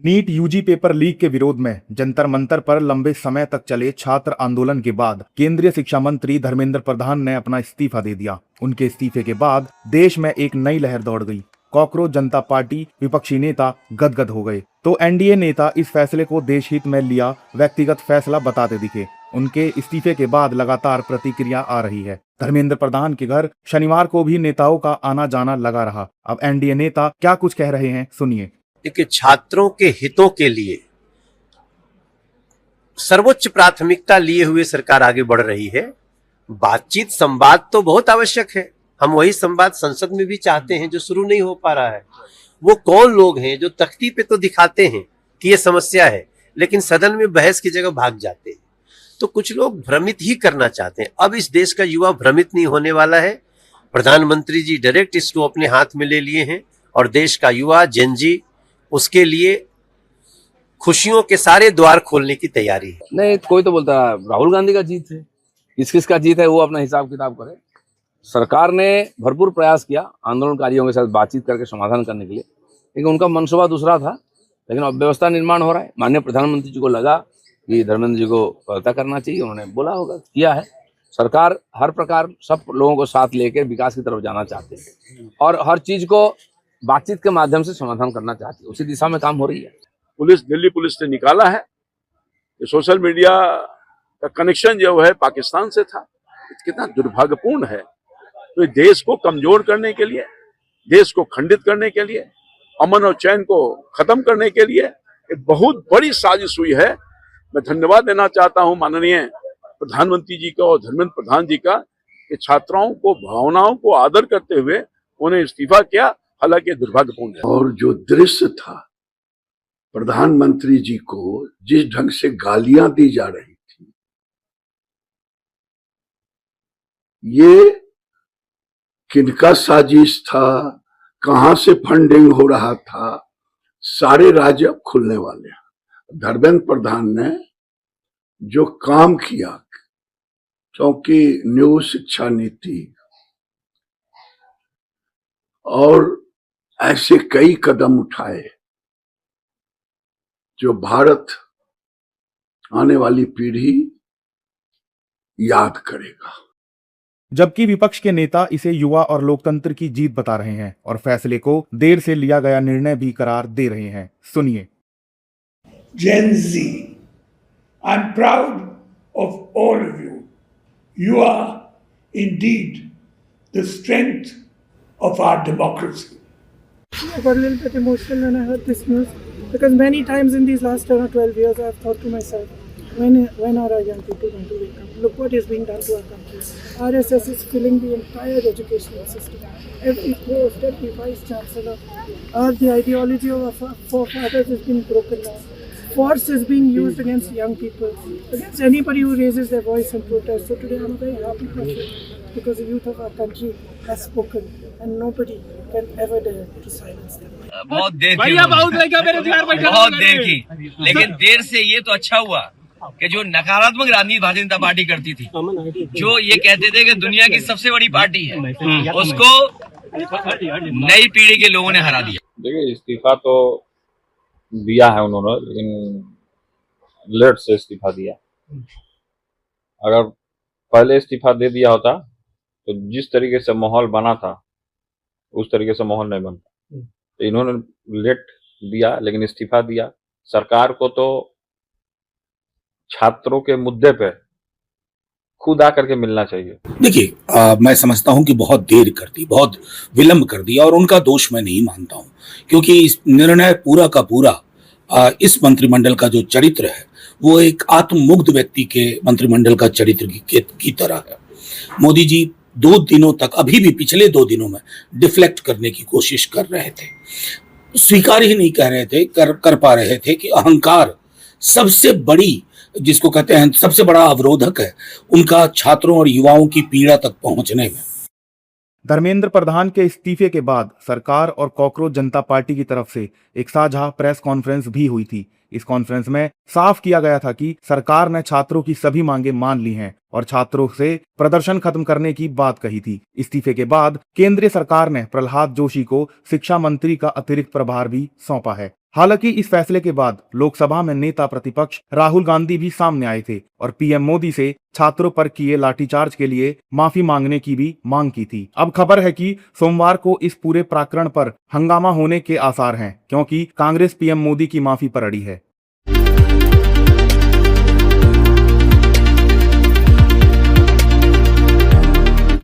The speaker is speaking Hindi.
नीट यूजी पेपर लीक के विरोध में जंतर मंतर पर लंबे समय तक चले छात्र आंदोलन के बाद केंद्रीय शिक्षा मंत्री धर्मेंद्र प्रधान ने अपना इस्तीफा दे दिया। उनके इस्तीफे के बाद देश में एक नई लहर दौड़ गई। कॉकरोच जनता पार्टी विपक्षी नेता गदगद हो गए तो एनडीए नेता इस फैसले को देश हित में लिया व्यक्तिगत फैसला बताते दिखे। उनके इस्तीफे के बाद लगातार प्रतिक्रिया आ रही है। धर्मेंद्र प्रधान के घर शनिवार को भी नेताओं का आना जाना लगा रहा। अब एनडीए नेता क्या कुछ कह रहे हैं, सुनिए। कि छात्रों के हितों के लिए सर्वोच्च प्राथमिकता लिए हुए सरकार आगे बढ़ रही है। बातचीत संवाद तो बहुत आवश्यक है। हम वही संवाद संसद में भी चाहते हैं जो शुरू नहीं हो पा रहा है। वो कौन लोग हैं जो तख्ती पे तो दिखाते हैं कि ये समस्या है, लेकिन सदन में बहस की जगह भाग जाते हैं। तो कुछ लोग भ्रमित ही करना चाहते हैं। अब इस देश का युवा भ्रमित नहीं होने वाला है। प्रधानमंत्री जी डायरेक्ट इसको अपने हाथ में ले लिए हैं और देश का युवा जेनजी उसके लिए खुशियों के सारे द्वार खोलने की तैयारी है। नहीं, कोई तो बोलता है राहुल गांधी का जीत है, किस का जीत है वो अपना हिसाब किताब करे। सरकार ने भरपूर प्रयास किया आंदोलनकारियों के साथ बातचीत करके समाधान करने के लिए, लेकिन उनका मनसूबा दूसरा था। लेकिन अब व्यवस्था निर्माण हो रहा है। माननीय प्रधानमंत्री जी को लगा कि धर्मेंद्र जी को पता करना चाहिए, उन्होंने बोला होगा, किया है। सरकार हर प्रकार सब लोगों को साथ लेकर विकास की तरफ जाना चाहते हैं और हर चीज को बातचीत के माध्यम से समाधान करना चाहती है। उसी दिशा में काम हो रही है। दिल्ली पुलिस ने निकाला है कि सोशल मीडिया का कनेक्शन जो है पाकिस्तान से था। कितना दुर्भाग्यपूर्ण है। तो देश को कमजोर करने के लिए, देश को खंडित करने के लिए, अमन और चैन को खत्म करने के लिए एक बहुत बड़ी साजिश हुई है। मैं धन्यवाद देना चाहता हूं माननीय प्रधानमंत्री जी का और धर्मेंद्र प्रधान जी का कि छात्राओं को भावनाओं को आदर करते हुए उन्हें इस्तीफा किया। हालांकि दुर्भाग्यपूर्ण है। और जो दृश्य था प्रधानमंत्री जी को जिस ढंग से गालियां दी जा रही थी, ये किनका साजिश था, कहां से फंडिंग हो रहा था, सारे राज अब खुलने वाले हैं। धर्मेंद्र प्रधान ने जो काम किया, क्योंकि न्यू शिक्षा नीति और ऐसे कई कदम उठाए जो भारत आने वाली पीढ़ी याद करेगा। जबकि विपक्ष के नेता इसे युवा और लोकतंत्र की जीत बता रहे हैं और फैसले को देर से लिया गया निर्णय भी करार दे रहे हैं, सुनिए। Gen Z, I'm proud of all of you. You are indeed the strength of our democracy. I got a little bit emotional when I heard this news because many times in these last 10 or 12 years I've thought to myself, when are our young people going to wake up? Look what is being done to our country. RSS is filling the entire educational system. Every post, every vice chancellor, the ideology of our forefathers is being broken down. Force is being used against young people, against anybody who raises their voice in protest. So today I'm a very happy person because the youth of our country has spoken and nobody can ever dare to silence them. बहुत देर की, लेकिन देर से ये तो अच्छा हुआ कि जो नकारात्मक राजनीति भारतीय जनता पार्टी करती थी, जो ये कहते थे कि दुनिया की सबसे बड़ी पार्टी है, उसको नई पीढ़ी के लोगों ने हरा दिया। देखिए, इस्तीफा तो दिया है उन्होंने, लेकिन लेट से इस्तीफा दिया। अगर पहले इस्तीफा दे दिया होता तो जिस तरीके से माहौल बना था उस तरीके से माहौल नहीं बनता। तो इन्होंने लेट दिया लेकिन इस्तीफा दिया। सरकार को तो छात्रों के मुद्दे पे खुद आकर के मिलना चाहिए। देखिए, मैं समझता हूं कि बहुत देर कर दी, बहुत विलंब कर दिया और उनका दोष मैं नहीं मानता हूं, क्योंकि इस निर्णय पूरा का पूरा इस मंत्रिमंडल का जो चरित्र है वो एक आत्ममुग्ध व्यक्ति के मंत्रिमंडल का चरित्र की तरह है। मोदी जी 2 दिनों तक, अभी भी पिछले 2 दिनों में डिफ्लेक्ट करने की कोशिश कर रहे थे, स्वीकार ही नहीं कर रहे थे, कर पा रहे थे कि अहंकार सबसे बड़ी, जिसको कहते हैं सबसे बड़ा अवरोधक है उनका छात्रों और युवाओं की पीड़ा तक पहुंचने में। धर्मेंद्र प्रधान के इस्तीफे के बाद सरकार और कॉकरोच जनता पार्टी की तरफ से एक साझा प्रेस कॉन्फ्रेंस भी हुई थी। इस कॉन्फ्रेंस में साफ किया गया था कि सरकार ने छात्रों की सभी मांगे मान ली हैं और छात्रों से प्रदर्शन खत्म करने की बात कही थी। इस्तीफे के बाद केंद्रीय सरकार ने प्रहलाद जोशी को शिक्षा मंत्री का अतिरिक्त प्रभार भी सौंपा है। हालांकि इस फैसले के बाद लोकसभा में नेता प्रतिपक्ष राहुल गांधी भी सामने आए थे और पीएम मोदी से छात्रों पर किए लाठीचार्ज के लिए माफी मांगने की भी मांग की थी। अब खबर है कि सोमवार को इस पूरे प्रकरण पर हंगामा होने के आसार हैं, क्योंकि कांग्रेस पीएम मोदी की माफी पर अड़ी है।